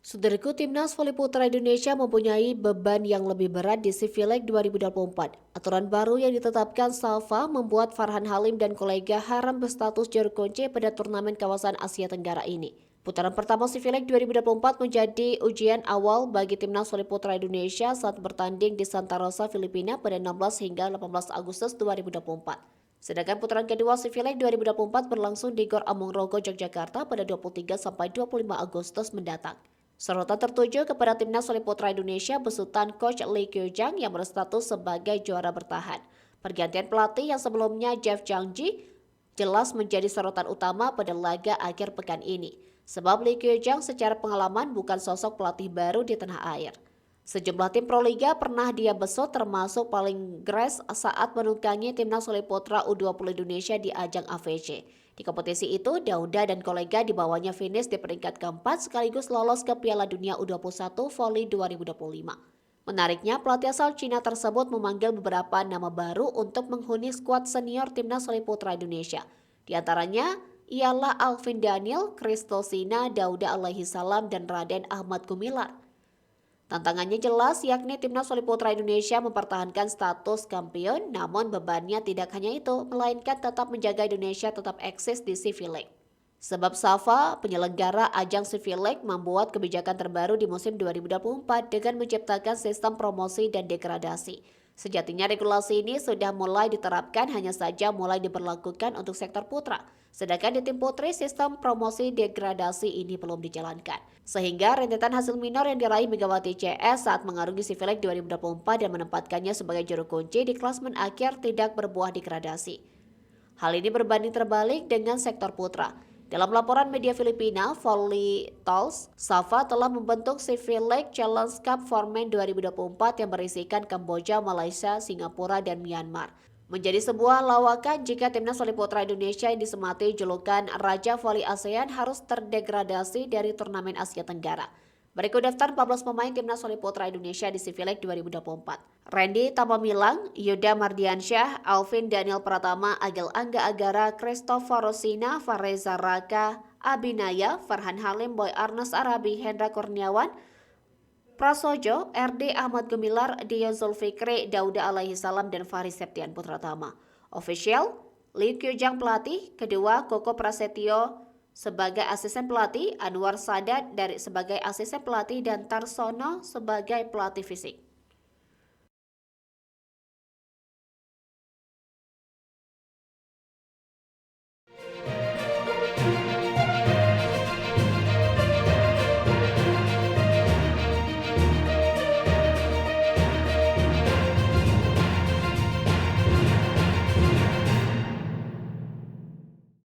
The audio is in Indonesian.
Saudaraku, Timnas Voli Putra Indonesia mempunyai beban yang lebih berat di Civileg 2024. Aturan baru yang ditetapkan SAFA membuat Farhan Halim dan kolega haram berstatus juru kunci pada turnamen kawasan Asia Tenggara ini. Putaran pertama Civileg 2024 menjadi ujian awal bagi Timnas Voli Putra Indonesia saat bertanding di Santa Rosa, Filipina pada 16 hingga 18 Agustus 2024. Sedangkan putaran kedua Civileg 2024 berlangsung di Gor Amongrogo, Yogyakarta pada 23 sampai 25 Agustus mendatang. Sorotan tertuju kepada Timnas Voli Putra Indonesia besutan Coach Lee Kyo-jang yang berstatus sebagai juara bertahan. Pergantian pelatih yang sebelumnya Jeff Jang-ji jelas menjadi sorotan utama pada laga akhir pekan ini. Sebab Lee Kyo-jang secara pengalaman bukan sosok pelatih baru di tanah air. Sejumlah tim Proliga pernah dia besut termasuk paling gres saat menunggangi Timnas Voli Putra U20 Indonesia di ajang AVC. Di kompetisi itu, Dauda dan kolega di bawahnya finish di peringkat keempat sekaligus lolos ke Piala Dunia U21 Voli 2025. Menariknya, pelatih asal Cina tersebut memanggil beberapa nama baru untuk menghuni skuad senior Timnas Voli Putra Indonesia. Di antaranya ialah Alvin Daniel, Crystal Sina, Dauda alaihi salam, dan Raden Ahmad Gumilar. Tantangannya jelas, yakni Timnas Voli Putra Indonesia mempertahankan status kampion, namun bebannya tidak hanya itu, melainkan tetap menjaga Indonesia tetap eksis di Civileg. Sebab SAFA, penyelenggara ajang Civileg, membuat kebijakan terbaru di musim 2024 dengan menciptakan sistem promosi dan degradasi. Sejatinya regulasi ini sudah mulai diterapkan, hanya saja mulai diberlakukan untuk sektor putra. Sedangkan di tim putri, sistem promosi degradasi ini belum dijalankan. Sehingga rentetan hasil minor yang diraih Megawati CS saat mengarungi Civileg 2024 dan menempatkannya sebagai juru kunci di klasemen akhir tidak berbuah degradasi. Hal ini berbanding terbalik dengan sektor putra. Dalam laporan media Filipina, Volley Talks, SAFA telah membentuk Civileg Challenge Cup Formen 2024 yang berisikan Kamboja, Malaysia, Singapura, dan Myanmar. Menjadi sebuah lawakan jika Timnas Voli Putra Indonesia yang disemati julukan Raja Voli ASEAN harus terdegradasi dari turnamen Asia Tenggara. Berikut daftar 14 pemain Timnas Voli Putra Indonesia di Civileg 2024. Randy Tamamilang, Yuda Mardiansyah, Alvin Daniel Pratama, Agil Angga Agara, Christopher Rosina, Fareza Raka, Abinaya, Farhan Halim, Boy Arnes Arabi, Hendra Kurniawan, Prasojo, RD Ahmad Gumilar, Dio Zulfikri, Dauda alaihi salam, dan Faris Septian Putratama. Official, Lee Kyo-jang pelatih, kedua Koko Prasetyo sebagai asisten pelatih, Anwar Sadat sebagai asisten pelatih, dan Tarsono sebagai pelatih fisik.